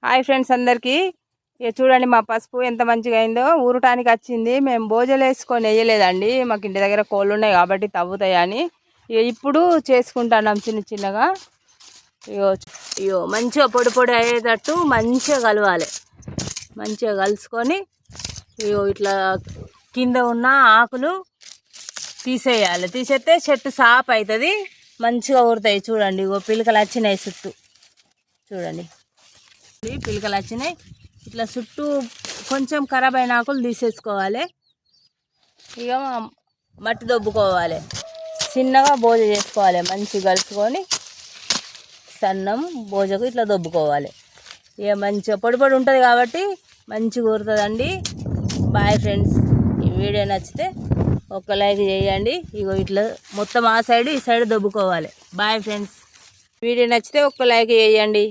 Hi friends అందరికీ. ఇక చూడండి మా పసుపు ఎంత మంచిగా అయిందో. ఊరటానికి వచ్చింది. మేము భోజలు వేసుకొని వేయలేదండి, మాకు ఇంటి దగ్గర కోళ్ళు ఉన్నాయి కాబట్టి తవ్వుతాయని. ఇప్పుడు చేసుకుంటున్నాం చిన్న చిన్నగా. ఇయో మంచిగా పొడి పొడి అయ్యేటట్టు మంచిగా కలవాలి. మంచిగా కలుసుకొని ఇట్లా కింద ఉన్న ఆకులు తీసేయాలి. తీసేస్తే చెట్టు సాప్ అవుతుంది, మంచిగా ఊరుతాయి. చూడండి ఇగో పిలకలు వచ్చినాయి చుట్టూ. చూడండి పిలకలు వచ్చినాయి. ఇట్లా చుట్టూ కొంచెం ఖరాబ్ అయిన ఆకులు తీసేసుకోవాలి. ఇక మట్టి దొబ్బుకోవాలి. చిన్నగా బోజ చేసుకోవాలి. మంచిగా కలుసుకొని సన్నం బోజకు ఇట్లా దొబ్బుకోవాలి. ఇక మంచిగా పొడి పొడి ఉంటుంది కాబట్టి మంచిగా ఊరుతుందండి. Bye friends. ఈ వీడియో నచ్చితే ఒక లైక్ చేయండి. ఇగో ఇట్లా మొత్తం ఆ సైడ్ ఈ సైడ్ దొబ్బుకోవాలి. Bye friends. వీడియో నచ్చితే ఒక లైక్ చేయండి.